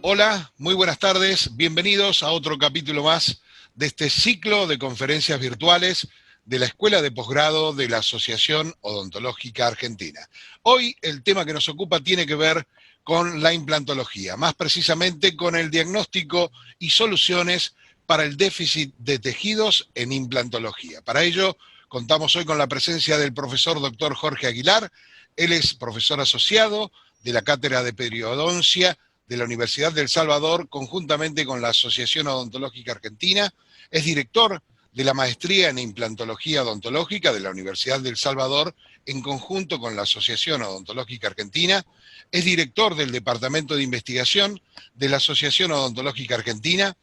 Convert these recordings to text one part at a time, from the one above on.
Hola, muy buenas tardes, bienvenidos a otro capítulo más de este ciclo de conferencias virtuales de la Escuela de Posgrado de la Asociación Odontológica Argentina. Hoy el tema que nos ocupa tiene que ver con la implantología, más precisamente con el diagnóstico y soluciones para el déficit de tejidos en implantología. Para ello, contamos hoy con la presencia del profesor Dr. Jorge Aguilar. Él es profesor asociado de la Cátedra de Periodoncia de la Universidad del Salvador, conjuntamente con la Asociación Odontológica Argentina. Es director de la Maestría en Implantología Odontológica de la Universidad del Salvador, en conjunto con la Asociación Odontológica Argentina. Es director del Departamento de Investigación de la Asociación Odontológica Argentina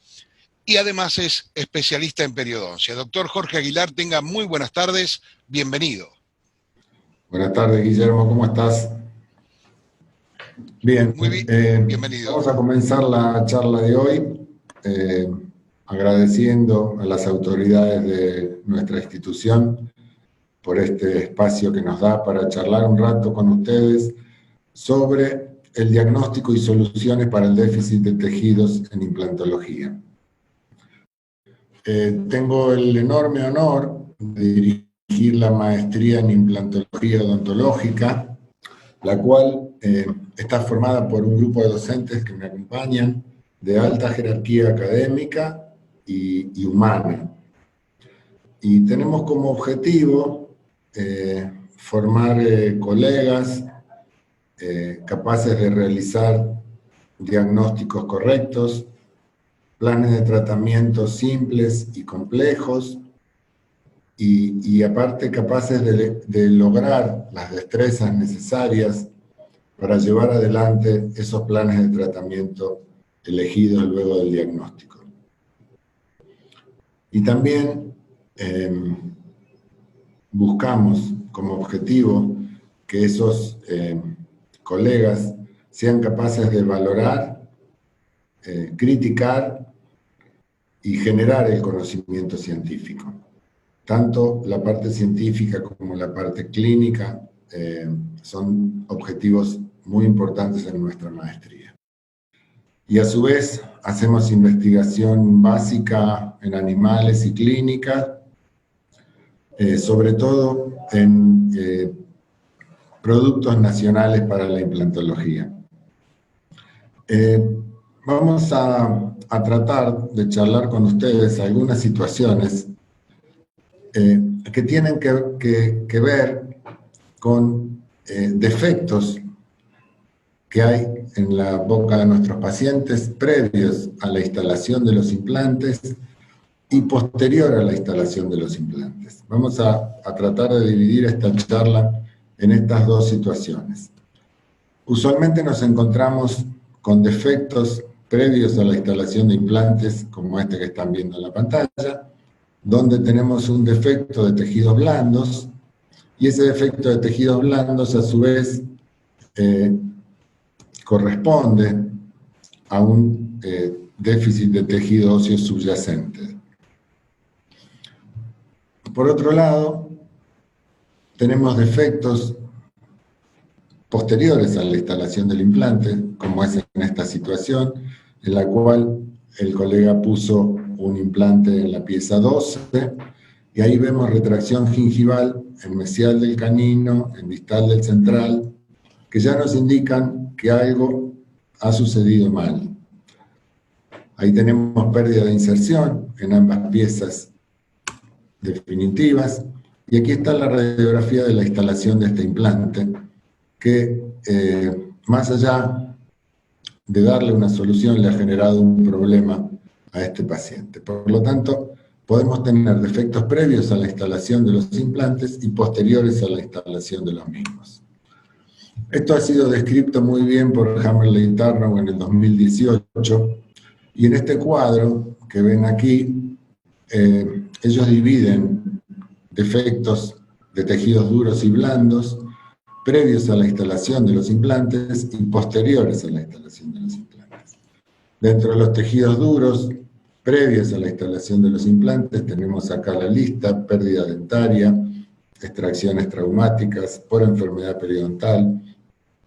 y además es especialista en periodoncia. Doctor Jorge Aguilar, tenga muy buenas tardes, bienvenido. Buenas tardes, Guillermo, ¿cómo estás? Bien, muy bien, bienvenido. Vamos a comenzar la charla de hoy agradeciendo a las autoridades de nuestra institución por este espacio que nos da para charlar un rato con ustedes sobre el diagnóstico y soluciones para el déficit de tejidos en implantología. Tengo el enorme honor de dirigir la maestría en implantología odontológica, la cual está formada por un grupo de docentes que me acompañan de alta jerarquía académica y humana. Y tenemos como objetivo formar colegas capaces de realizar diagnósticos correctos, planes de tratamiento simples y complejos, y aparte capaces de lograr las destrezas necesarias para llevar adelante esos planes de tratamiento elegidos luego del diagnóstico. Y también buscamos como objetivo que esos colegas sean capaces de valorar, criticar y generar el conocimiento científico. Tanto la parte científica como la parte clínica son objetivos muy importantes en nuestra maestría. Y a su vez hacemos investigación básica en animales y clínica, sobre todo en productos nacionales para la implantología. Vamos a tratar de charlar con ustedes algunas situaciones que tienen que ver con defectos que hay en la boca de nuestros pacientes previos a la instalación de los implantes y posterior a la instalación de los implantes. Vamos a tratar de dividir esta charla en estas dos situaciones. Usualmente nos encontramos con defectos previos a la instalación de implantes, como este que están viendo en la pantalla, donde tenemos un defecto de tejidos blandos, y ese defecto de tejidos blandos a su vez corresponde a un déficit de tejido óseo subyacente. Por otro lado, tenemos defectos posteriores a la instalación del implante, como es en esta situación, en la cual el colega puso un implante en la pieza 12, y ahí vemos retracción gingival en mesial del canino, en distal del central, que ya nos indican que algo ha sucedido mal. Ahí tenemos pérdida de inserción en ambas piezas definitivas, y aquí está la radiografía de la instalación de este implante, que más allá de darle una solución, le ha generado un problema a este paciente. Por lo tanto, podemos tener defectos previos a la instalación de los implantes y posteriores a la instalación de los mismos. Esto ha sido descrito muy bien por Hammerle y Tarnow en el 2018, y en este cuadro que ven aquí, ellos dividen defectos de tejidos duros y blandos previos a la instalación de los implantes y posteriores a la instalación de los implantes. Dentro de los tejidos duros, previos a la instalación de los implantes, tenemos acá la lista: pérdida dentaria, extracciones traumáticas, por enfermedad periodontal,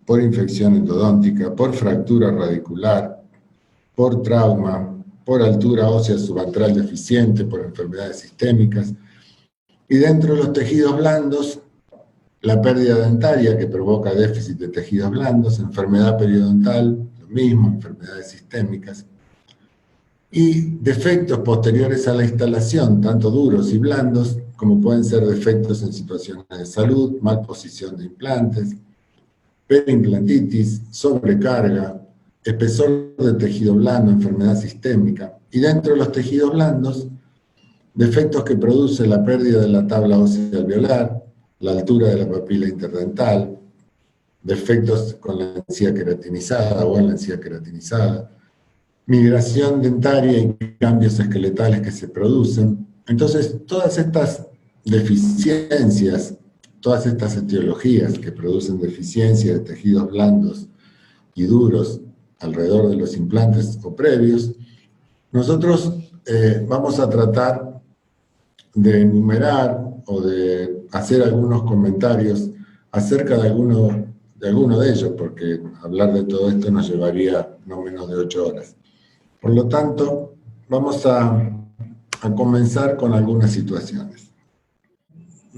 por infección endodóntica, por fractura radicular, por trauma, por altura ósea subantral deficiente, por enfermedades sistémicas. Y dentro de los tejidos blandos, la pérdida dentaria que provoca déficit de tejidos blandos, enfermedad periodontal, lo mismo, enfermedades sistémicas. Y defectos posteriores a la instalación, tanto duros y blandos, como pueden ser defectos en situaciones de salud, malposición de implantes, perimplantitis, sobrecarga, espesor de tejido blando, enfermedad sistémica. Y dentro de los tejidos blandos, defectos que produce la pérdida de la tabla ósea alveolar, la altura de la papila interdental, defectos con la encía queratinizada o en la encía queratinizada, migración dentaria y cambios esqueletales que se producen. Entonces, todas estas deficiencias, todas estas etiologías que producen deficiencia de tejidos blandos y duros alrededor de los implantes o previos, nosotros vamos a tratar de enumerar o de hacer algunos comentarios acerca de alguno de ellos, porque hablar de todo esto nos llevaría no menos de 8 horas. Por lo tanto, vamos a comenzar con algunas situaciones.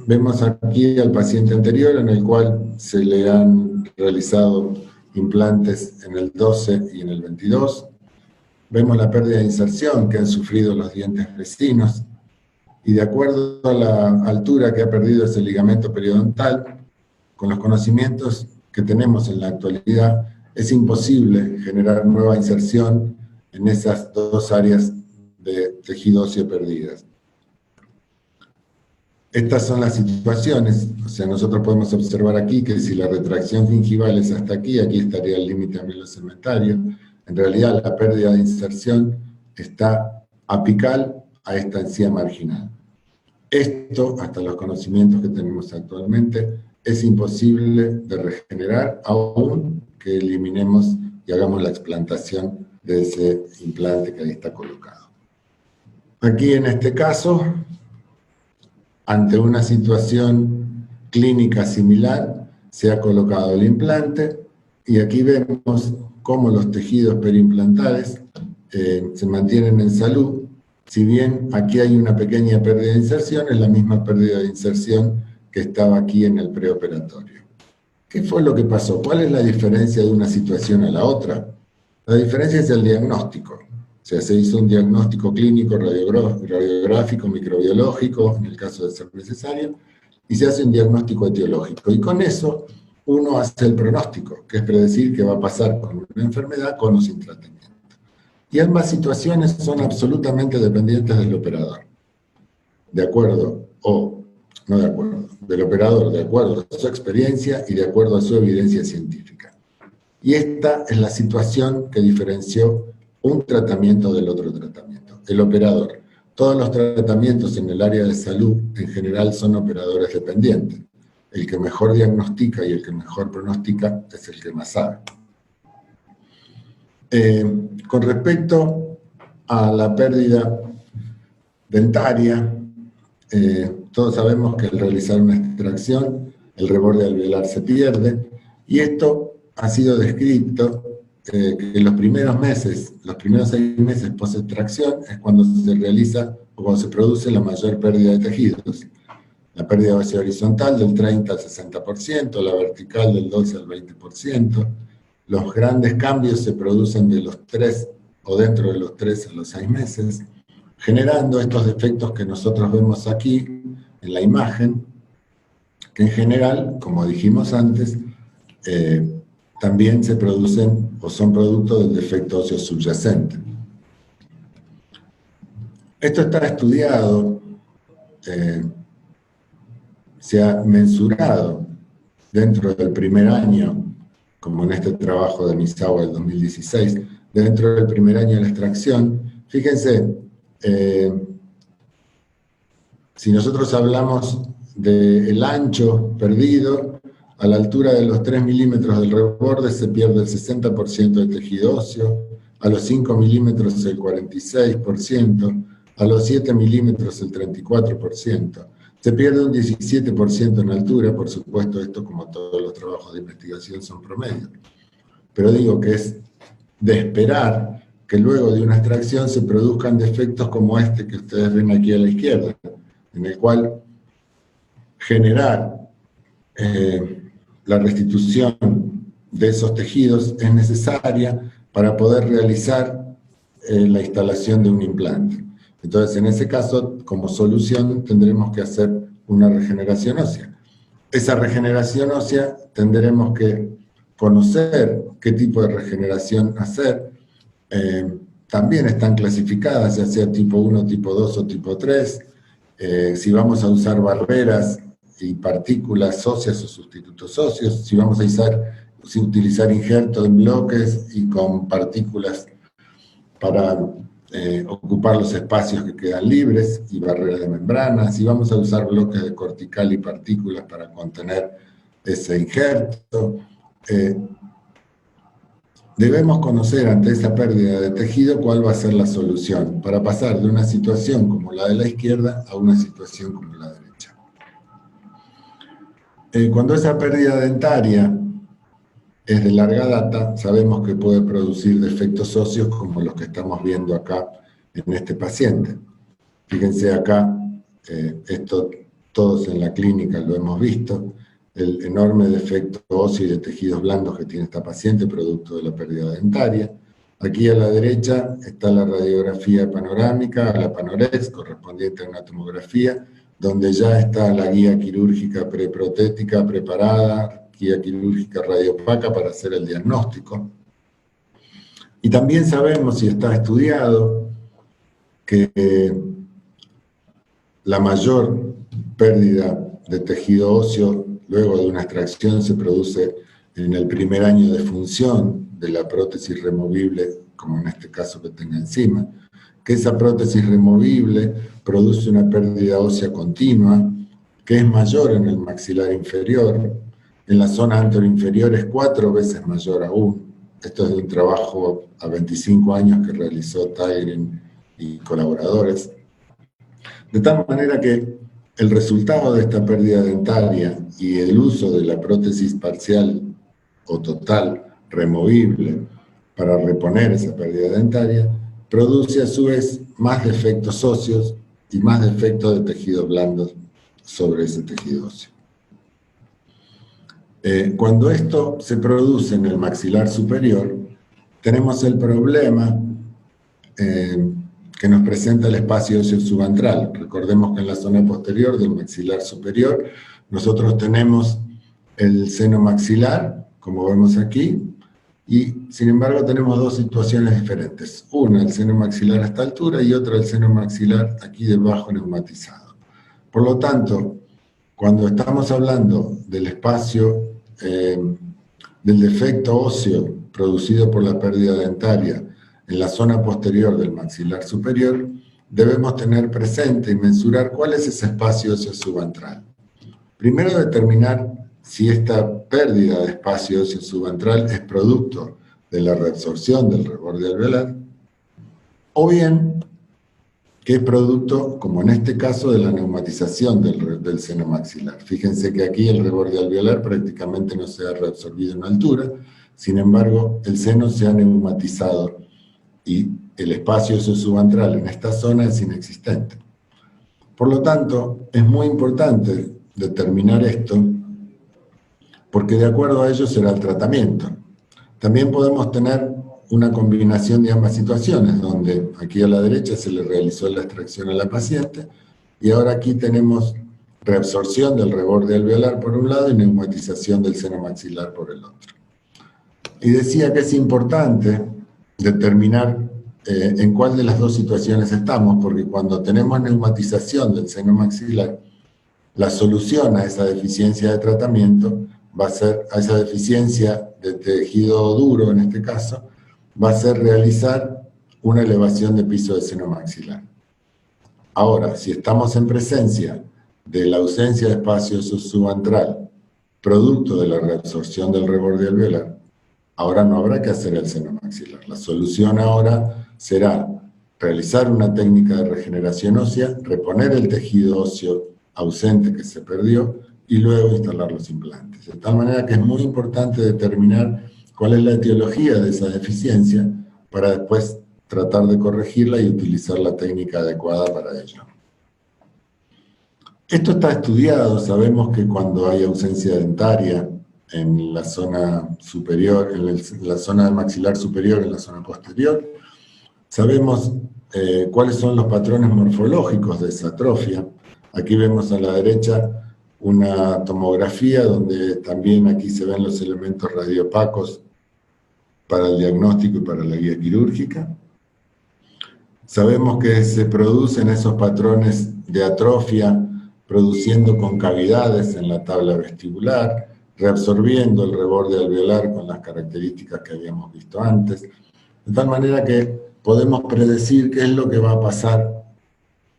Vemos aquí al paciente anterior en el cual se le han realizado implantes en el 12 y en el 22. Vemos la pérdida de inserción que han sufrido los dientes vecinos y de acuerdo a la altura que ha perdido ese ligamento periodontal, con los conocimientos que tenemos en la actualidad, es imposible generar nueva inserción en esas dos áreas de tejido óseo perdidas. Estas son las situaciones, o sea, nosotros podemos observar aquí que si la retracción gingival es hasta aquí, aquí estaría el límite amilosementario. En realidad la pérdida de inserción está apical a esta encía marginal. Esto, hasta los conocimientos que tenemos actualmente, es imposible de regenerar, aún que eliminemos y hagamos la explantación de ese implante que ahí está colocado. Aquí en este caso, ante una situación clínica similar, se ha colocado el implante y aquí vemos cómo los tejidos periimplantales se mantienen en salud. Si bien aquí hay una pequeña pérdida de inserción, es la misma pérdida de inserción que estaba aquí en el preoperatorio. ¿Qué fue lo que pasó? ¿Cuál es la diferencia de una situación a la otra? La diferencia es el diagnóstico. O sea, se hizo un diagnóstico clínico, radiográfico, microbiológico, en el caso de ser necesario, y se hace un diagnóstico etiológico. Y con eso uno hace el pronóstico, que es predecir qué va a pasar con una enfermedad con o sin tratamiento. Y ambas situaciones son absolutamente dependientes del operador. De acuerdo, o no de acuerdo, del operador, de acuerdo a su experiencia y de acuerdo a su evidencia científica. Y esta es la situación que diferenció un tratamiento del otro tratamiento. El operador. Todos los tratamientos en el área de salud en general son operadores dependientes. El que mejor diagnostica y el que mejor pronostica es el que más sabe. Con respecto a la pérdida dentaria, todos sabemos que al realizar una extracción, el reborde alveolar se pierde, y esto ha sido descrito que en los primeros meses, los primeros 6 meses post-extracción, es cuando se realiza o cuando se produce la mayor pérdida de tejidos. La pérdida ósea horizontal del 30 al 60%, la vertical del 12 al 20%. Los grandes cambios se producen de los 3 o dentro de los 3 a los 6 meses, generando estos defectos que nosotros vemos aquí en la imagen, que en general, como dijimos antes, también se producen o son producto del defecto óseo subyacente. Esto está estudiado, se ha mensurado dentro del primer año, como en este trabajo de Misawa del 2016, dentro del primer año de la extracción. Fíjense, si nosotros hablamos del ancho perdido, a la altura de los 3 milímetros del reborde se pierde el 60% del tejido óseo, a los 5 milímetros el 46%, a los 7 milímetros el 34%. Se pierde un 17% en altura, por supuesto, esto como todos los trabajos de investigación son promedios. Pero digo que es de esperar que luego de una extracción se produzcan defectos como este que ustedes ven aquí a la izquierda, en el cual generar la restitución de esos tejidos es necesaria para poder realizar la instalación de un implante. Entonces, en ese caso, como solución, tendremos que hacer una regeneración ósea. Esa regeneración ósea tendremos que conocer qué tipo de regeneración hacer. También están clasificadas, ya sea tipo 1, tipo 2 o tipo 3. Si vamos a usar barreras y partículas óseas o sustitutos óseos, si vamos a utilizar injertos en bloques y con partículas para ocupar los espacios que quedan libres y barreras de membrana, si vamos a usar bloques de cortical y partículas para contener ese injerto. Debemos conocer ante esa pérdida de tejido cuál va a ser la solución para pasar de una situación como la de la izquierda a una situación como la derecha. Cuando esa pérdida dentaria es de larga data, sabemos que puede producir defectos óseos como los que estamos viendo acá en este paciente. Fíjense acá, esto todos en la clínica lo hemos visto, el enorme defecto óseo y de tejidos blandos que tiene esta paciente producto de la pérdida dentaria. Aquí a la derecha está la radiografía panorámica, la Panorex, correspondiente a una tomografía, donde ya está la guía quirúrgica preprotética preparada, guía quirúrgica radiopaca para hacer el diagnóstico. Y también sabemos, y está estudiado, que la mayor pérdida de tejido óseo luego de una extracción se produce en el primer año de función de la prótesis removible, como en este caso que tenga encima, que esa prótesis removible produce una pérdida ósea continua, que es mayor en el maxilar inferior, en la zona anteroinferior es 4 veces mayor aún. Esto es de un trabajo a 25 años que realizó Tigrin y colaboradores. De tal manera que el resultado de esta pérdida dentaria y el uso de la prótesis parcial o total removible para reponer esa pérdida dentaria produce a su vez más defectos óseos y más defectos de tejidos blandos sobre ese tejido óseo. Cuando esto se produce en el maxilar superior, tenemos el problema que nos presenta el espacio óseo subantral. Recordemos que en la zona posterior del maxilar superior nosotros tenemos el seno maxilar, como vemos aquí, y sin embargo tenemos dos situaciones diferentes. Una, el seno maxilar a esta altura, y otra, el seno maxilar aquí debajo neumatizado. Por lo tanto, cuando estamos hablando del espacio, del defecto óseo producido por la pérdida dentaria en la zona posterior del maxilar superior, debemos tener presente y mensurar cuál es ese espacio óseo subantral. Primero, determinar si esta pérdida de espacio óseo subantral es producto de la reabsorción del reborde alveolar, o bien que es producto, como en este caso, de la neumatización del seno maxilar. Fíjense que aquí el reborde alveolar prácticamente no se ha reabsorbido en altura, sin embargo, el seno se ha neumatizado y el espacio óseo subantral en esta zona es inexistente. Por lo tanto, es muy importante determinar esto, porque de acuerdo a ello será el tratamiento. También podemos tener una combinación de ambas situaciones, donde aquí a la derecha se le realizó la extracción a la paciente, y ahora aquí tenemos reabsorción del reborde alveolar por un lado y neumatización del seno maxilar por el otro. Y decía que es importante determinar en cuál de las dos situaciones estamos, porque cuando tenemos neumatización del seno maxilar, la solución a esa deficiencia de tratamiento va a ser, a esa deficiencia de tejido duro en este caso, va a ser realizar una elevación de piso de seno maxilar. Ahora, si estamos en presencia de la ausencia de espacio subantral, producto de la reabsorción del reborde alveolar, ahora no habrá que hacer el seno maxilar. La solución ahora será realizar una técnica de regeneración ósea, reponer el tejido óseo ausente que se perdió y luego instalar los implantes. De tal manera que es muy importante determinar cuál es la etiología de esa deficiencia para después tratar de corregirla y utilizar la técnica adecuada para ello. Esto está estudiado, sabemos que cuando hay ausencia dentaria en la zona superior, en la zona del maxilar superior, en la zona posterior, sabemos cuáles son los patrones morfológicos de esa atrofia. Aquí vemos a la derecha una tomografía donde también aquí se ven los elementos radioopacos para el diagnóstico y para la guía quirúrgica. Sabemos que se producen esos patrones de atrofia produciendo concavidades en la tabla vestibular, reabsorbiendo el reborde alveolar con las características que habíamos visto antes, de tal manera que podemos predecir qué es lo que va a pasar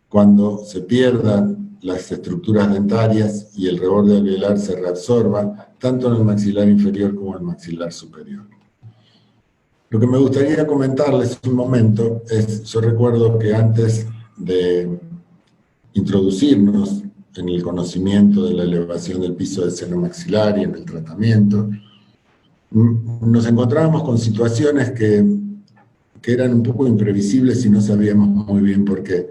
cuando se pierdan las estructuras dentarias y el reborde alveolar se reabsorba, tanto en el maxilar inferior como en el maxilar superior. Lo que me gustaría comentarles un momento es, yo recuerdo que antes de introducirnos en el conocimiento de la elevación del piso del seno maxilar y en el tratamiento, nos encontrábamos con situaciones que eran un poco imprevisibles y no sabíamos muy bien por qué.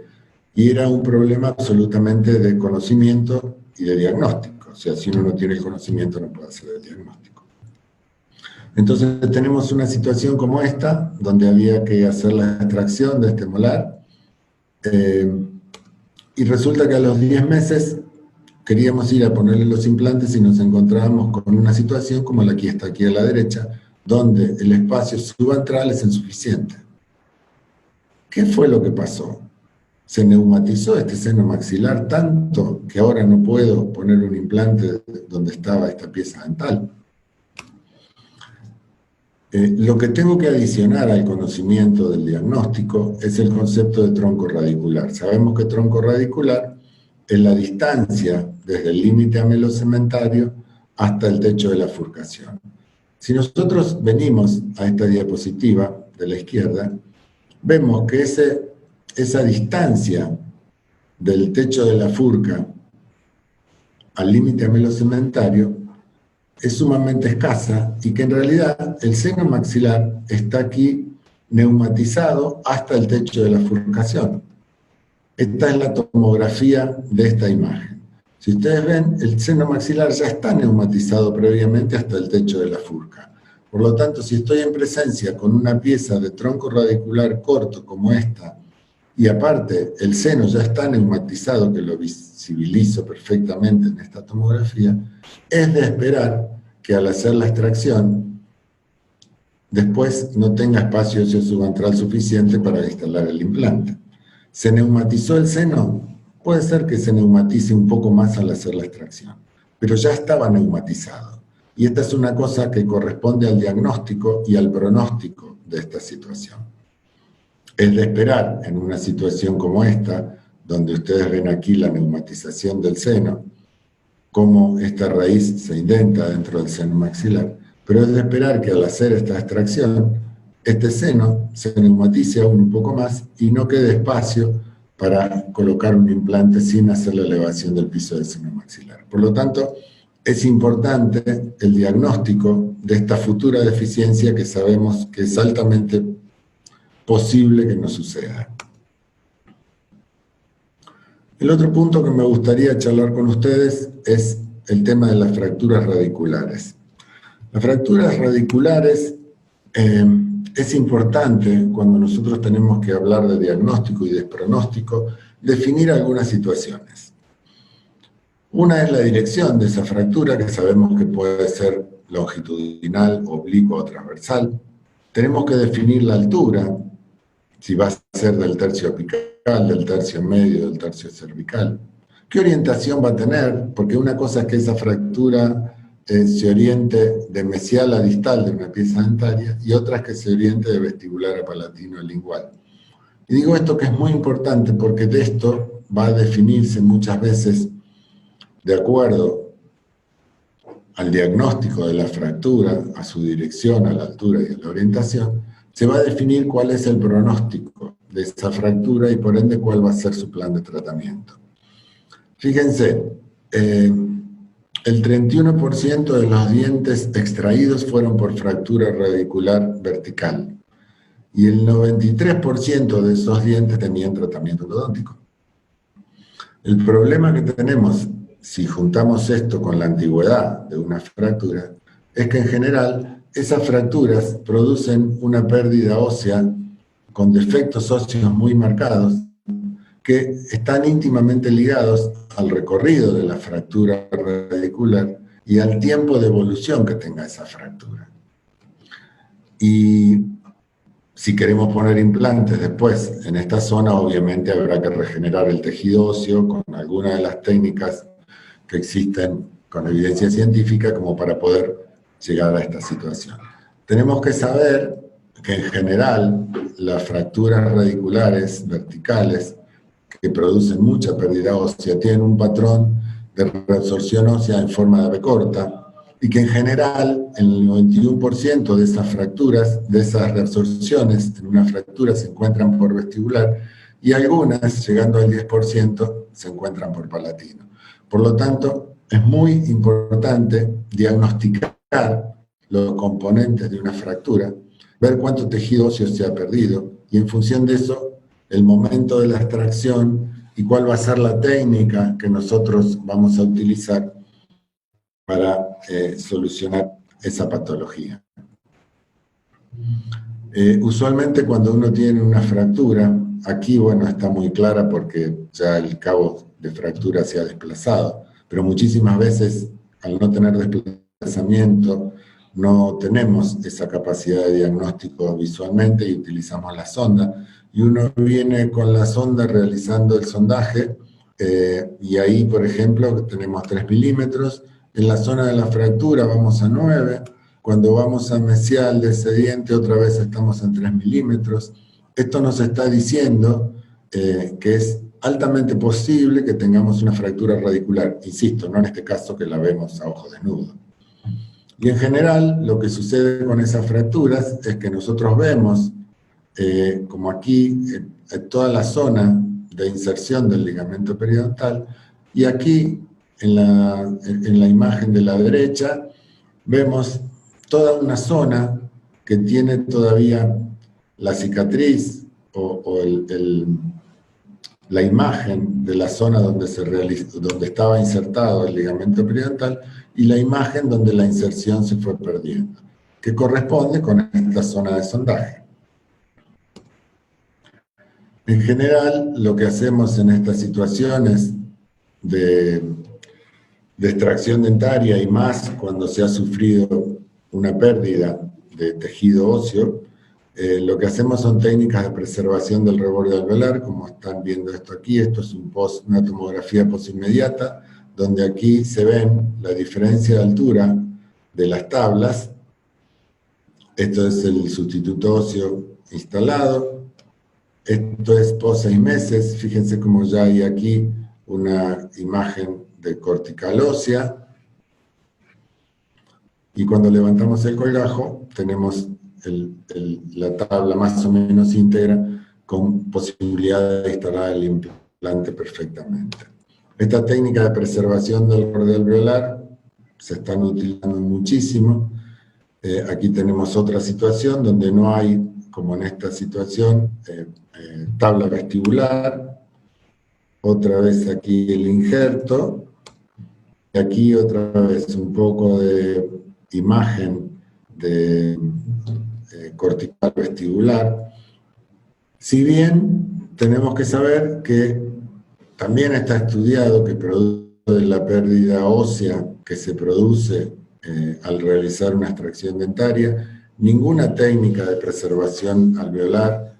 Y era un problema absolutamente de conocimiento y de diagnóstico. O sea, si uno no tiene el conocimiento no puede hacer el diagnóstico. Entonces tenemos una situación como esta, donde había que hacer la extracción de este molar, y resulta que a los 10 meses queríamos ir a ponerle los implantes y nos encontrábamos con una situación como la que está aquí a la derecha, donde el espacio subantral es insuficiente. ¿Qué fue lo que pasó? Se neumatizó este seno maxilar tanto que ahora no puedo poner un implante donde estaba esta pieza dental. Lo que tengo que adicionar al conocimiento del diagnóstico es el concepto de tronco radicular. Sabemos que tronco radicular es la distancia desde el límite amelocementario hasta el techo de la furcación. Si nosotros venimos a esta diapositiva de la izquierda, vemos que esa distancia del techo de la furca al límite amelocementario es sumamente escasa y que en realidad el seno maxilar está aquí neumatizado hasta el techo de la furcación. Esta es la tomografía de esta imagen. Si ustedes ven, el seno maxilar ya está neumatizado previamente hasta el techo de la furca. Por lo tanto, si estoy en presencia con una pieza de tronco radicular corto como esta, y aparte el seno ya está neumatizado, que lo visibilizo perfectamente en esta tomografía, es de esperar que al hacer la extracción, después no tenga espacio óseo subantral suficiente para instalar el implante. ¿Se neumatizó el seno? Puede ser que se neumatice un poco más al hacer la extracción, pero ya estaba neumatizado. Y esta es una cosa que corresponde al diagnóstico y al pronóstico de esta situación. Es de esperar en una situación como esta, donde ustedes ven aquí la neumatización del seno, cómo esta raíz se indenta dentro del seno maxilar, pero es de esperar que al hacer esta extracción, este seno se neumatice aún un poco más y no quede espacio para colocar un implante sin hacer la elevación del piso del seno maxilar. Por lo tanto, es importante el diagnóstico de esta futura deficiencia que sabemos que es altamente posible que no suceda. El otro punto que me gustaría charlar con ustedes es el tema de las fracturas radiculares. Las fracturas radiculares es importante cuando nosotros tenemos que hablar de diagnóstico y de pronóstico, definir algunas situaciones. Una es la dirección de esa fractura, que sabemos que puede ser longitudinal, oblicua o transversal. Tenemos que definir la altura, si va a ser del tercio apical, del tercio medio, del tercio cervical. ¿Qué orientación va a tener? Porque una cosa es que esa fractura se oriente de mesial a distal de una pieza dentaria y otra es que se oriente de vestibular a palatino a lingual. Y digo esto que es muy importante porque de esto va a definirse muchas veces, de acuerdo al diagnóstico de la fractura, a su dirección, a la altura y a la orientación, se va a definir cuál es el pronóstico de esa fractura y por ende cuál va a ser su plan de tratamiento. Fíjense, el 31% de los dientes extraídos fueron por fractura radicular vertical. y el 93% de esos dientes tenían tratamiento endodóntico. El problema que tenemos, si juntamos esto con la antigüedad de una fractura, es que en general esas fracturas producen una pérdida ósea con defectos óseos muy marcados que están íntimamente ligados al recorrido de la fractura radicular y al tiempo de evolución que tenga esa fractura. Y si queremos poner implantes después en esta zona, obviamente habrá que regenerar el tejido óseo con alguna de las técnicas que existen con evidencia científica como para poder llegar a esta situación. Tenemos que saber que en general las fracturas radiculares verticales que producen mucha pérdida ósea tienen un patrón de reabsorción ósea en forma de B corta, y que en general el 91% de esas fracturas, de esas reabsorciones en una fractura se encuentran por vestibular y algunas, llegando al 10%, se encuentran por palatino. Por lo tanto, es muy importante diagnosticar los componentes de una fractura, ver cuánto tejido óseo se ha perdido y en función de eso, el momento de la extracción y cuál va a ser la técnica que nosotros vamos a utilizar para solucionar esa patología. Usualmente cuando uno tiene una fractura, aquí bueno está muy clara porque ya el cabo de fractura se ha desplazado, pero muchísimas veces al no tener desplazamiento no tenemos esa capacidad de diagnóstico visualmente y utilizamos la sonda, y uno viene con la sonda realizando el sondaje, y ahí por ejemplo tenemos 3 milímetros, en la zona de la fractura vamos a 9, cuando vamos a mesial de ese diente otra vez estamos en 3 milímetros. Esto nos está diciendo que es altamente posible que tengamos una fractura radicular, insisto, no en este caso que la vemos a ojo desnudo. Y en general lo que sucede con esas fracturas es que nosotros vemos, como aquí, toda la zona de inserción del ligamento periodontal, y aquí en la imagen de la derecha vemos toda una zona que tiene todavía la cicatriz o la imagen de la zona donde estaba insertado el ligamento periodontal y la imagen donde la inserción se fue perdiendo, que corresponde con esta zona de sondaje. En general, lo que hacemos en estas situaciones de extracción dentaria y más cuando se ha sufrido una pérdida de tejido óseo, lo que hacemos son técnicas de preservación del reborde alveolar, como están viendo esto aquí. Esto es una tomografía posinmediata, donde aquí se ven la diferencia de altura de las tablas. Esto es el sustituto óseo instalado. Esto es post 6 meses. Fíjense cómo ya hay aquí una imagen de cortical ósea. Y cuando levantamos el colgajo, tenemos la tabla más o menos íntegra con posibilidad de instalar el implante perfectamente. Esta técnica de preservación del borde alveolar se están utilizando muchísimo. Aquí tenemos otra situación donde no hay, como en esta situación, tabla vestibular. Otra vez aquí el injerto. Y aquí otra vez un poco de imagen de cortical vestibular. Si bien tenemos que saber que también está estudiado que produce la pérdida ósea que se produce al realizar una extracción dentaria, ninguna técnica de preservación alveolar,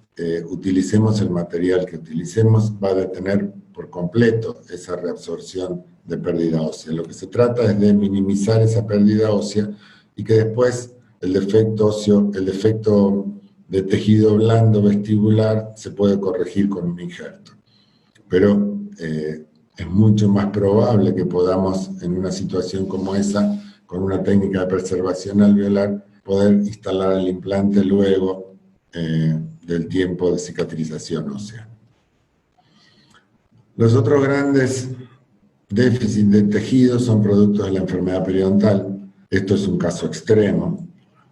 utilicemos el material que utilicemos, va a detener por completo esa reabsorción de pérdida ósea. Lo que se trata es de minimizar esa pérdida ósea y que después el defecto óseo, el defecto de tejido blando vestibular se puede corregir con un injerto. Pero es mucho más probable que podamos, en una situación como esa, con una técnica de preservación alveolar, poder instalar el implante luego del tiempo de cicatrización ósea. Los otros grandes déficits de tejido son productos de la enfermedad periodontal. Esto es un caso extremo.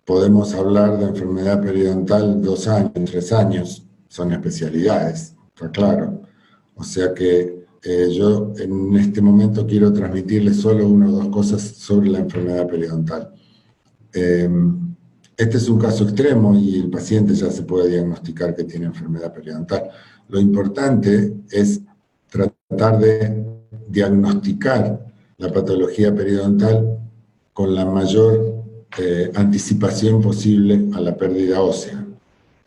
podemos hablar de enfermedad periodontal 2 años, 3 años, son especialidades, está claro. O sea que yo en este momento quiero transmitirles solo una o dos cosas sobre la enfermedad periodontal. Este es un caso extremo y el paciente ya se puede diagnosticar que tiene enfermedad periodontal. Lo importante es tratar de diagnosticar la patología periodontal con la mayor anticipación posible a la pérdida ósea.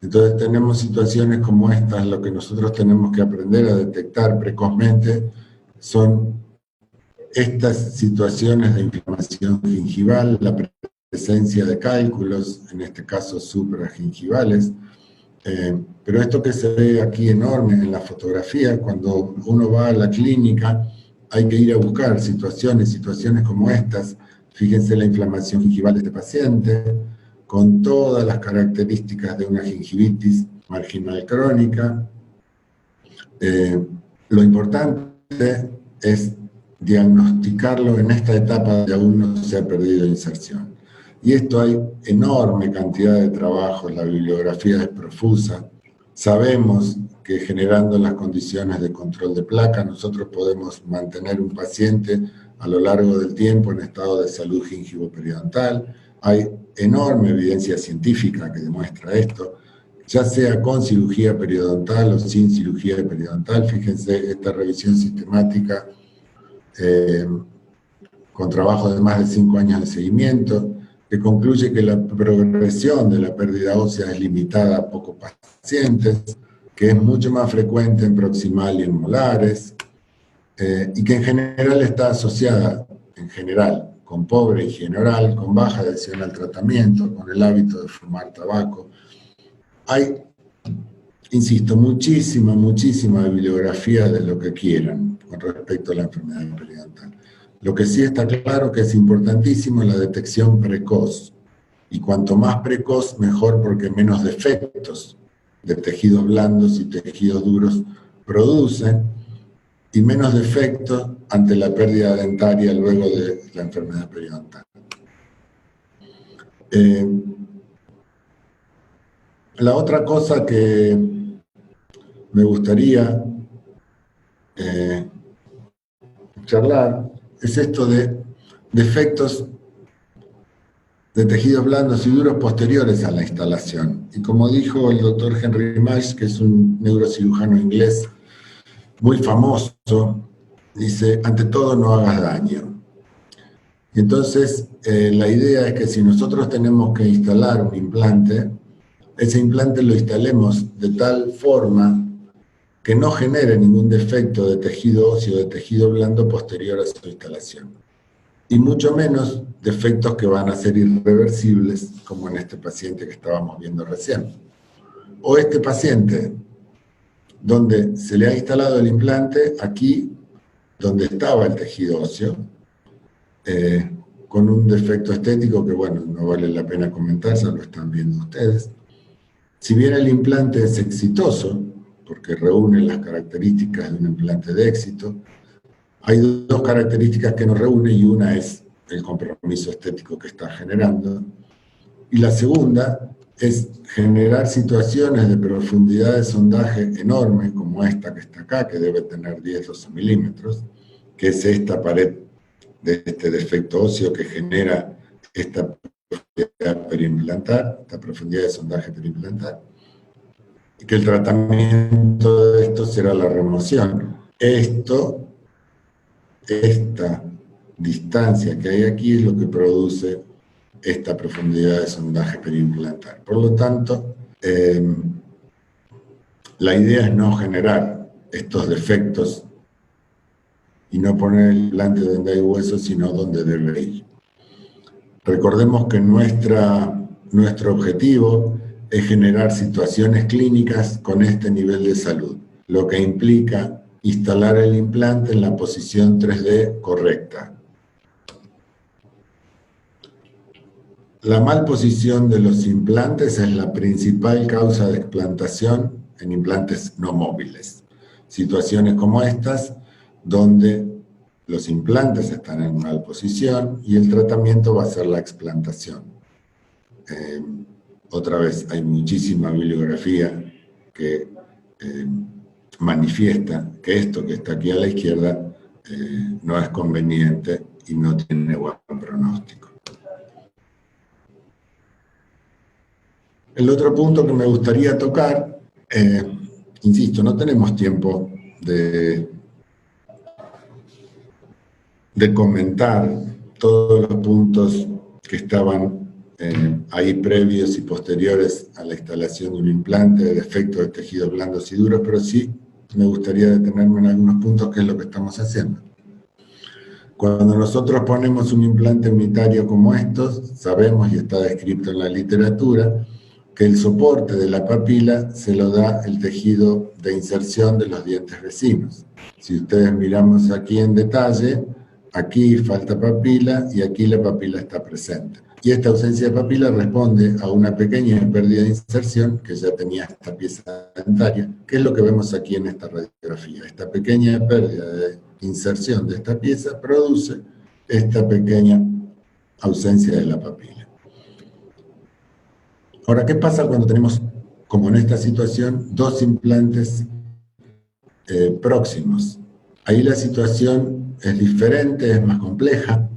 Entonces tenemos situaciones como estas. Lo que nosotros tenemos que aprender a detectar precozmente son estas situaciones de inflamación gingival, la presencia de cálculos, en este caso supragingivales, pero esto que se ve aquí enorme en la fotografía, cuando uno va a la clínica hay que ir a buscar situaciones como estas. Fíjense la inflamación gingival de este paciente, con todas las características de una gingivitis marginal crónica. Lo importante es diagnosticarlo en esta etapa donde aún no se ha perdido inserción. Y esto hay enorme cantidad de trabajos, la bibliografía es profusa. Sabemos que generando las condiciones de control de placa, nosotros podemos mantener un paciente a lo largo del tiempo en estado de salud gingivoperiodontal. Hay enorme evidencia científica que demuestra esto, ya sea con cirugía periodontal o sin cirugía periodontal. Fíjense esta revisión sistemática con trabajo de más de 5 años de seguimiento, que concluye que la progresión de la pérdida ósea es limitada a pocos pacientes, que es mucho más frecuente en proximal y en molares, y que en general está asociada, con pobre higiene oral, con baja adhesión al tratamiento, con el hábito de fumar tabaco. Hay, insisto, muchísima bibliografía de lo que quieran con respecto a la enfermedad periodontal. Lo que sí está claro que es importantísimo la detección precoz. Y cuanto más precoz, mejor, porque menos defectos de tejidos blandos y tejidos duros producen, y menos defectos ante la pérdida dentaria luego de la enfermedad periodontal. La otra cosa que me gustaría charlar es esto de defectos de tejidos blandos y duros posteriores a la instalación. Y como dijo el doctor Henry Mash, que es un neurocirujano inglés muy famoso, dice, ante todo no hagas daño. Y entonces la idea es que si nosotros tenemos que instalar un implante, ese implante lo instalemos de tal forma que no genere ningún defecto de tejido óseo, de tejido blando posterior a su instalación. Y mucho menos defectos que van a ser irreversibles, como en este paciente que estábamos viendo recién. O este paciente, donde se le ha instalado el implante aquí, donde estaba el tejido óseo, con un defecto estético que, bueno, no vale la pena comentar, ya lo están viendo ustedes. Si bien el implante es exitoso, porque reúne las características de un implante de éxito, hay 2 características que nos reúnen, y una es el compromiso estético que está generando, y la segunda es generar situaciones de profundidad de sondaje enorme, como esta que está acá, que debe tener 10-12 milímetros, que es esta pared de este defecto óseo que genera esta profundidad periimplantar, esta profundidad de sondaje periimplantar, y que el tratamiento de esto será la remoción. Esta distancia que hay aquí es lo que produce esta profundidad de sondaje periimplantar. Por lo tanto, la idea es no generar estos defectos y no poner el implante donde hay hueso, sino donde debe ir. Recordemos que nuestro objetivo es generar situaciones clínicas con este nivel de salud, lo que implica instalar el implante en la posición 3D correcta. La malposición de los implantes es la principal causa de explantación en implantes no móviles. Situaciones como estas, donde los implantes están en mal posición y el tratamiento va a ser la explantación. otra vez, hay muchísima bibliografía que manifiesta que esto que está aquí a la izquierda no es conveniente y no tiene buen pronóstico. El otro punto que me gustaría tocar, insisto, no tenemos tiempo de comentar todos los puntos que estaban ahí previos y posteriores a la instalación de un implante de defectos de tejidos blandos y duros, pero sí me gustaría detenerme en algunos puntos, que es lo que estamos haciendo. Cuando nosotros ponemos un implante unitario como estos, sabemos, y está descrito en la literatura, que el soporte de la papila se lo da el tejido de inserción de los dientes vecinos. Si ustedes miramos aquí en detalle, aquí falta papila y aquí la papila está presente. Y esta ausencia de papila responde a una pequeña pérdida de inserción que ya tenía esta pieza dentaria, que es lo que vemos aquí en esta radiografía. Esta pequeña pérdida de inserción de esta pieza produce esta pequeña ausencia de la papila. Ahora, ¿qué pasa cuando tenemos, como en esta situación, dos implantes próximos? Ahí la situación es diferente, es más compleja,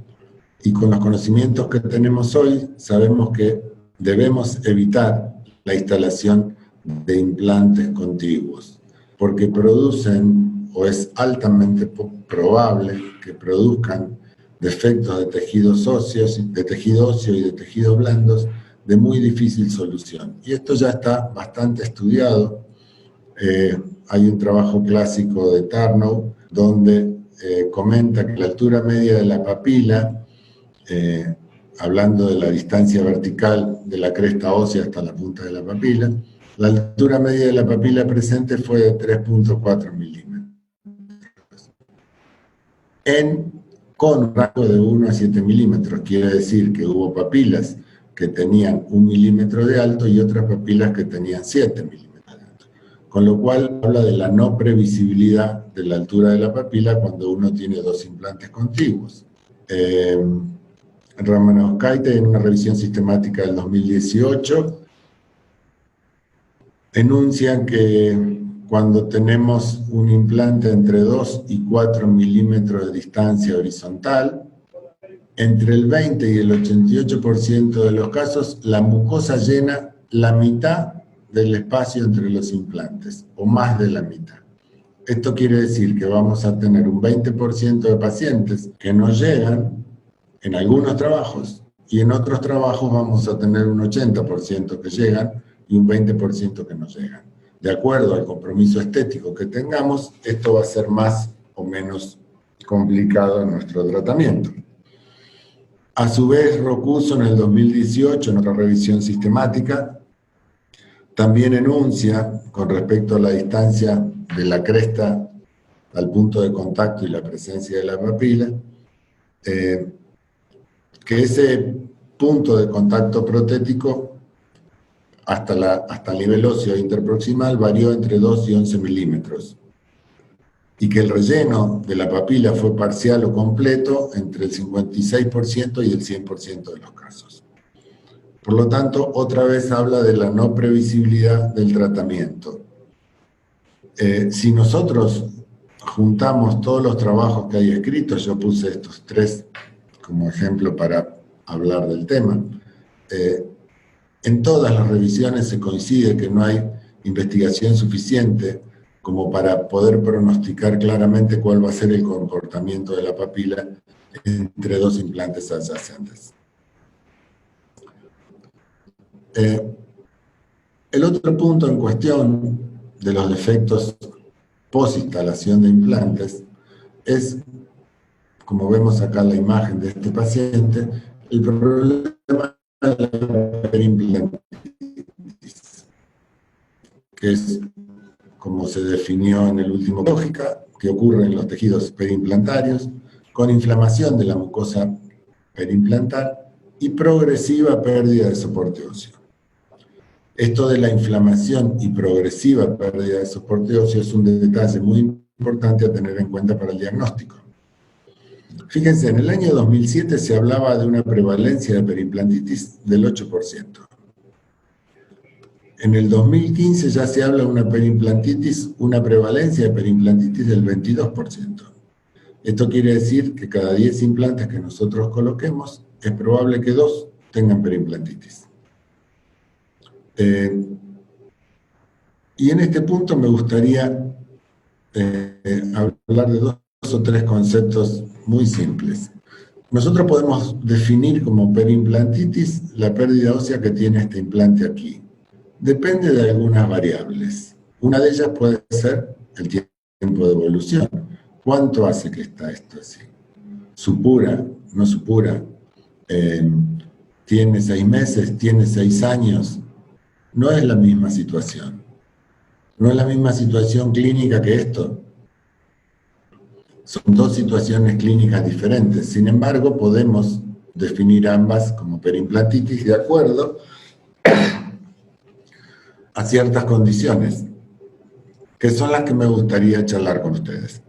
y con los conocimientos que tenemos hoy, sabemos que debemos evitar la instalación de implantes contiguos, porque producen, o es altamente probable que produzcan defectos de tejidos óseos, de tejido óseo y de tejidos blandos de muy difícil solución. Y esto ya está bastante estudiado. Hay un trabajo clásico de Tarnow donde comenta que la altura media de la papila, hablando de la distancia vertical de la cresta ósea hasta la punta de la papila, la altura media de la papila presente fue de 3.4 milímetros. Con un rango de 1 a 7 milímetros, quiere decir que hubo papilas que tenían 1 milímetro de alto y otras papilas que tenían 7 milímetros de alto. Con lo cual habla de la no previsibilidad de la altura de la papila cuando uno tiene dos implantes contiguos. Ramanauskaite, en una revisión sistemática del 2018, enuncian que cuando tenemos un implante entre 2 y 4 milímetros de distancia horizontal, entre el 20 y el 88% de los casos, la mucosa llena la mitad del espacio entre los implantes, o más de la mitad. Esto quiere decir que vamos a tener un 20% de pacientes que no llegan en algunos trabajos, y en otros trabajos vamos a tener un 80% que llegan y un 20% que no llegan. De acuerdo al compromiso estético que tengamos, esto va a ser más o menos complicado en nuestro tratamiento. A su vez, Rocuso en el 2018, en otra revisión sistemática, también enuncia, con respecto a la distancia de la cresta al punto de contacto y la presencia de la papila, que ese punto de contacto protético hasta el nivel óseo interproximal varió entre 2 y 11 milímetros, y que el relleno de la papila fue parcial o completo entre el 56% y el 100% de los casos. Por lo tanto, otra vez habla de la no previsibilidad del tratamiento. Si nosotros juntamos todos los trabajos que hay escritos, yo puse estos 3 como ejemplo para hablar del tema, en todas las revisiones se coincide que no hay investigación suficiente como para poder pronosticar claramente cuál va a ser el comportamiento de la papila entre dos implantes adyacentes. El otro punto en cuestión de los defectos post-instalación de implantes es, como vemos acá en la imagen de este paciente, el problema de la perimplantitis, que es como se definió en el último lógica, que ocurre en los tejidos perimplantarios, con inflamación de la mucosa perimplantar y progresiva pérdida de soporte óseo. Esto de la inflamación y progresiva pérdida de soporte óseo es un detalle muy importante a tener en cuenta para el diagnóstico. Fíjense, en el año 2007 se hablaba de una prevalencia de perimplantitis del 8%. En el 2015 ya se habla de una prevalencia de perimplantitis del 22%. Esto quiere decir que cada 10 implantes que nosotros coloquemos, es probable que 2 tengan perimplantitis. Y en este punto me gustaría hablar de 2 o 3 conceptos muy simples. Nosotros podemos definir como perimplantitis la pérdida ósea que tiene este implante aquí. Depende de algunas variables. Una de ellas puede ser el tiempo de evolución. ¿Cuánto hace que está esto así? ¿Supura? ¿No supura? ¿Tiene 6 meses? ¿Tiene 6 años? No es la misma situación. No es la misma situación clínica que esto. Son 2 situaciones clínicas diferentes. Sin embargo, podemos definir ambas como perimplantitis de acuerdo a ciertas condiciones, que son las que me gustaría charlar con ustedes.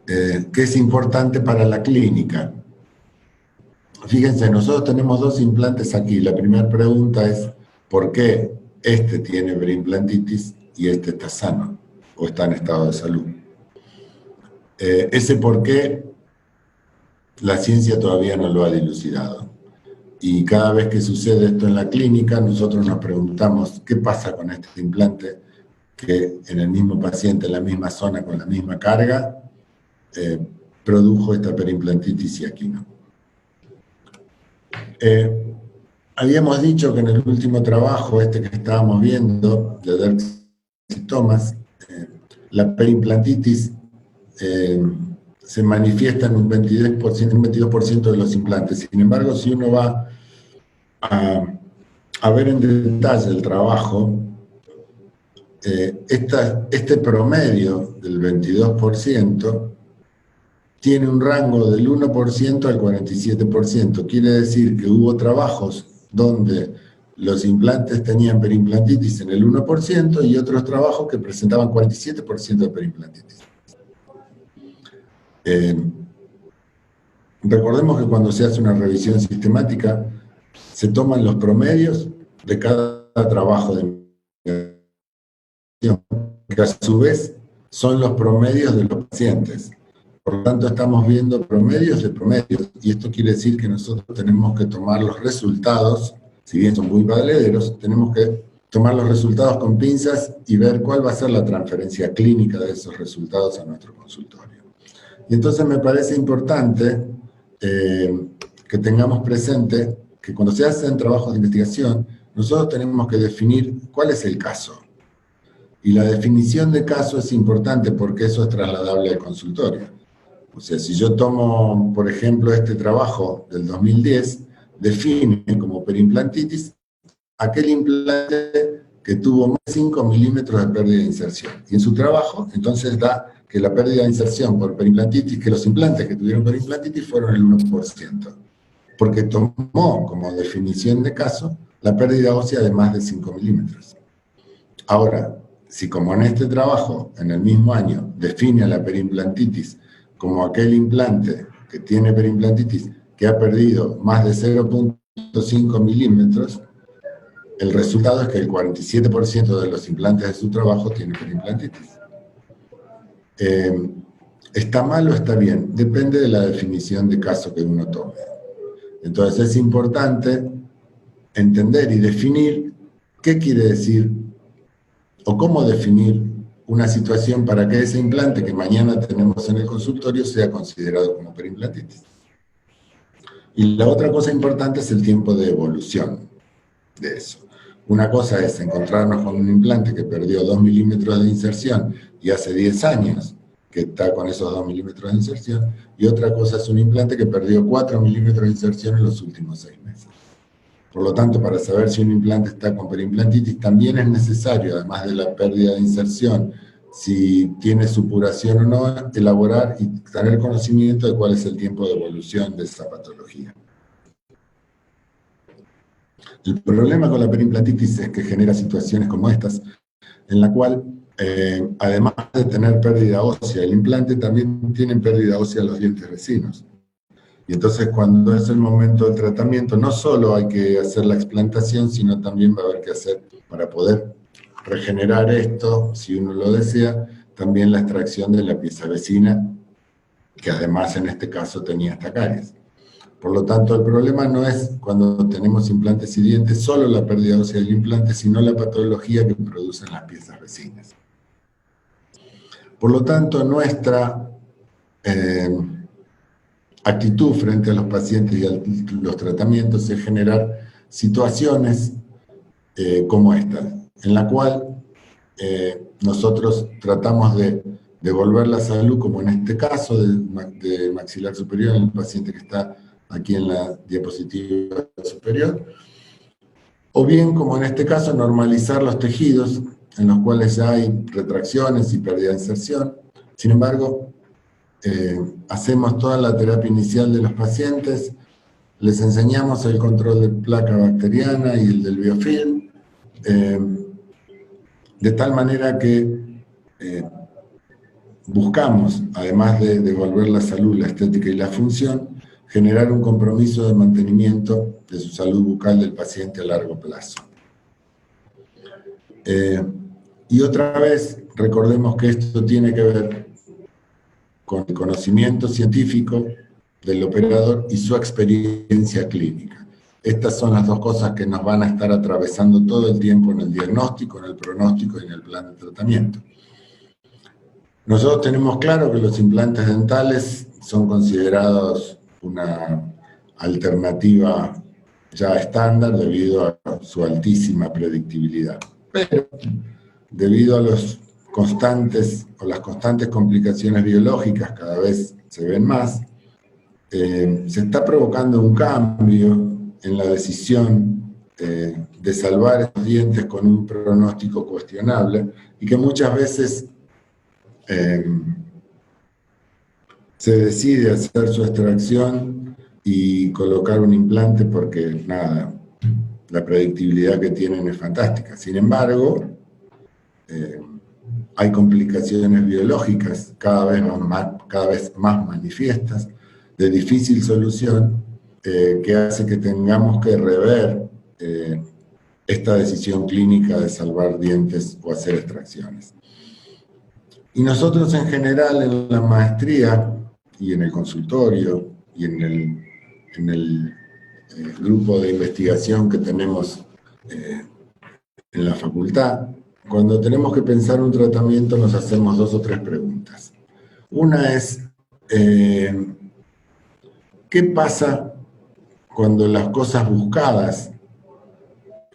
Que es importante para la clínica. Fíjense, nosotros tenemos 2 implantes aquí. La primera pregunta es, ¿por qué este tiene perimplantitis y este está sano o está en estado de salud? Ese por qué la ciencia todavía no lo ha dilucidado. Y cada vez que sucede esto en la clínica, nosotros nos preguntamos qué pasa con este implante que en el mismo paciente, en la misma zona, con la misma carga, produjo esta perimplantitis y aquí no. Habíamos dicho que en el último trabajo, este que estábamos viendo, de Derks y Thomas, la perimplantitis se manifiesta en un 22% de los implantes. Sin embargo, si uno va a ver en detalle el trabajo, este promedio del 22% tiene un rango del 1% al 47%. Quiere decir que hubo trabajos donde los implantes tenían perimplantitis en el 1% y otros trabajos que presentaban 47% de perimplantitis. Recordemos que cuando se hace una revisión sistemática, se toman los promedios de cada trabajo de investigación, que a su vez son los promedios de los pacientes. Por lo tanto, estamos viendo promedios de promedios, y esto quiere decir que nosotros tenemos que tomar los resultados, si bien son muy valederos, tenemos que tomar los resultados con pinzas y ver cuál va a ser la transferencia clínica de esos resultados a nuestro consultorio. Y entonces me parece importante que tengamos presente que cuando se hacen trabajos de investigación, nosotros tenemos que definir cuál es el caso. Y la definición de caso es importante porque eso es trasladable al consultorio. O sea, si yo tomo, por ejemplo, este trabajo del 2010, define como perimplantitis aquel implante que tuvo más de 5 milímetros de pérdida de inserción. Y en su trabajo, entonces da que la pérdida de inserción por perimplantitis, que los implantes que tuvieron perimplantitis fueron el 1%. Porque tomó como definición de caso la pérdida ósea de más de 5 milímetros. Ahora, si como en este trabajo, en el mismo año, define a la perimplantitis como aquel implante que tiene perimplantitis que ha perdido más de 0.5 milímetros, el resultado es que el 47% de los implantes de su trabajo tiene perimplantitis. ¿Está mal o está bien? Depende de la definición de caso que uno tome. Entonces es importante entender y definir qué quiere decir o cómo definir una situación para que ese implante que mañana tenemos en el consultorio sea considerado como perimplantitis. Y la otra cosa importante es el tiempo de evolución de eso. Una cosa es encontrarnos con un implante que perdió 2 milímetros de inserción y hace 10 años que está con esos 2 milímetros de inserción, y otra cosa es un implante que perdió 4 milímetros de inserción en los últimos 6 meses. Por lo tanto, para saber si un implante está con perimplantitis, también es necesario, además de la pérdida de inserción, si tiene supuración o no, elaborar y tener conocimiento de cuál es el tiempo de evolución de esa patología. El problema con la perimplantitis es que genera situaciones como estas, en la cual además de tener pérdida ósea, el implante también tiene pérdida ósea los dientes vecinos. Y entonces cuando es el momento del tratamiento, no solo hay que hacer la explantación, sino también va a haber que hacer, para poder regenerar esto, si uno lo desea, también la extracción de la pieza vecina, que además en este caso tenía esta caries. Por lo tanto, el problema no es cuando tenemos implantes y dientes, solo la pérdida ósea del implante, sino la patología que producen las piezas vecinas. Por lo tanto, nuestra actitud frente a los pacientes y a los tratamientos es generar situaciones como esta, en la cual nosotros tratamos de devolver la salud, como en este caso de maxilar superior, en el paciente que está aquí en la diapositiva superior, o bien, como en este caso, normalizar los tejidos en los cuales ya hay retracciones y pérdida de inserción. Sin embargo, hacemos toda la terapia inicial de los pacientes, les enseñamos el control de placa bacteriana y el del biofilm, de tal manera que buscamos, además de devolver la salud, la estética y la función, generar un compromiso de mantenimiento de su salud bucal del paciente a largo plazo. Y otra vez, recordemos que esto tiene que ver con el conocimiento científico del operador y su experiencia clínica. Estas son las dos cosas que nos van a estar atravesando todo el tiempo en el diagnóstico, en el pronóstico y en el plan de tratamiento. Nosotros tenemos claro que los implantes dentales son considerados una alternativa ya estándar debido a su altísima predictibilidad. Pero debido a las constantes complicaciones biológicas, cada vez se ven más, se está provocando un cambio en la decisión de salvar estos dientes con un pronóstico cuestionable y que muchas veces se decide hacer su extracción y colocar un implante porque, nada, la predictibilidad que tienen es fantástica. Sin embargo, hay complicaciones biológicas cada vez más manifiestas, de difícil solución, que hace que tengamos que rever esta decisión clínica de salvar dientes o hacer extracciones. Y nosotros en general en la maestría y en el consultorio y en el grupo de investigación que tenemos en la facultad, cuando tenemos que pensar un tratamiento nos hacemos 2 o 3 preguntas. Una es, ¿qué pasa cuando las cosas buscadas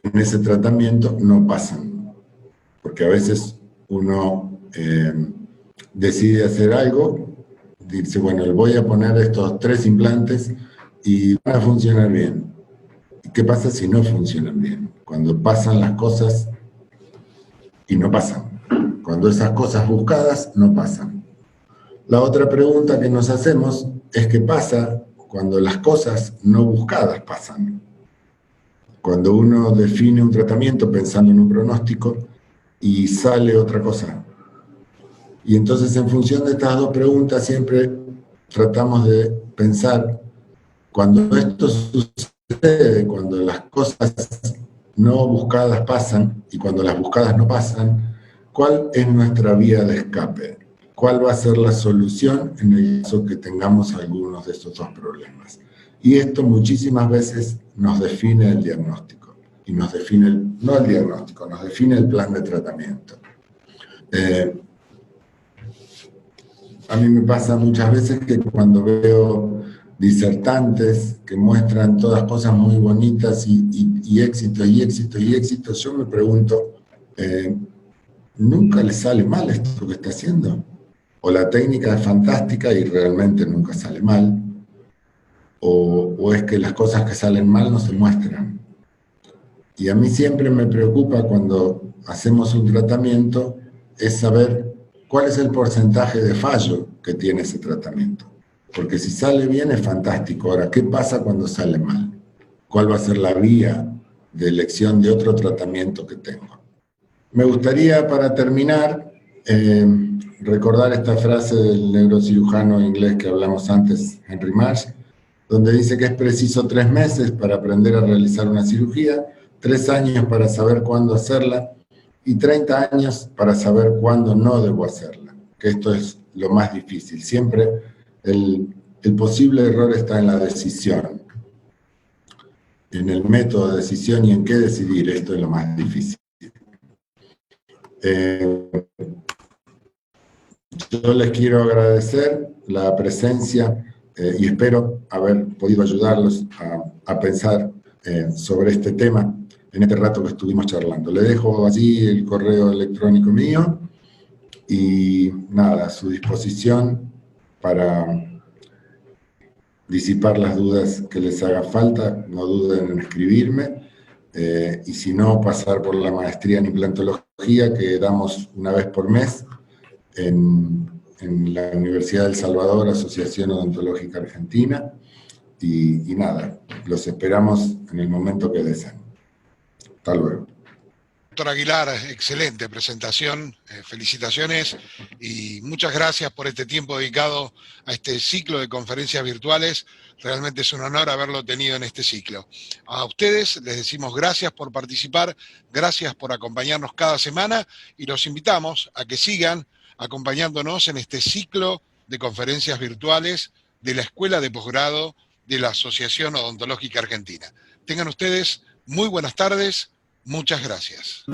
en ese tratamiento no pasan? Porque a veces uno decide hacer algo, dice, bueno, le voy a poner estos 3 implantes y van a funcionar bien. ¿Y qué pasa si no funcionan bien? Cuando pasan las cosas y no pasan. Cuando esas cosas buscadas no pasan. La otra pregunta que nos hacemos es qué pasa cuando las cosas no buscadas pasan. Cuando uno define un tratamiento pensando en un pronóstico y sale otra cosa. Y entonces en función de estas 2 preguntas siempre tratamos de pensar cuando esto sucede, cuando las cosas no buscadas pasan y cuando las buscadas no pasan, ¿cuál es nuestra vía de escape? ¿Cuál va a ser la solución en el caso que tengamos algunos de estos 2 problemas? Y esto muchísimas veces nos define el diagnóstico. Y nos define, no el diagnóstico, nos define el plan de tratamiento. A mí me pasa muchas veces que cuando veo disertantes que muestran todas cosas muy bonitas y éxito, y éxito, y éxito, yo me pregunto, ¿nunca le sale mal esto que está haciendo? O la técnica es fantástica y realmente nunca sale mal, o es que las cosas que salen mal no se muestran. Y a mí siempre me preocupa cuando hacemos un tratamiento es saber cuál es el porcentaje de fallo que tiene ese tratamiento. Porque si sale bien es fantástico. Ahora, ¿qué pasa cuando sale mal? ¿Cuál va a ser la vía de elección de otro tratamiento que tengo? Me gustaría, para terminar, recordar esta frase del neurocirujano inglés que hablamos antes, Henry Marsh, donde dice que es preciso 3 meses para aprender a realizar una cirugía, 3 años para saber cuándo hacerla y 30 años para saber cuándo no debo hacerla, que esto es lo más difícil. Siempre el posible error está en la decisión, en el método de decisión y en qué decidir. Esto es lo más difícil. Yo les quiero agradecer la presencia y espero haber podido ayudarlos a pensar sobre este tema en este rato que estuvimos charlando. Le dejo allí el correo electrónico mío y nada, a su disposición para disipar las dudas que les haga falta. No duden en escribirme y si no, pasar por la maestría en implantología que damos una vez por mes en la Universidad del Salvador, Asociación Odontológica Argentina, y nada, los esperamos en el momento que deseen. Hasta luego. Doctor Aguilar, excelente presentación, felicitaciones y muchas gracias por este tiempo dedicado a este ciclo de conferencias virtuales. Realmente es un honor haberlo tenido en este ciclo. A ustedes les decimos gracias por participar, gracias por acompañarnos cada semana y los invitamos a que sigan acompañándonos en este ciclo de conferencias virtuales de la Escuela de Posgrado de la Asociación Odontológica Argentina. Tengan ustedes muy buenas tardes. Muchas gracias.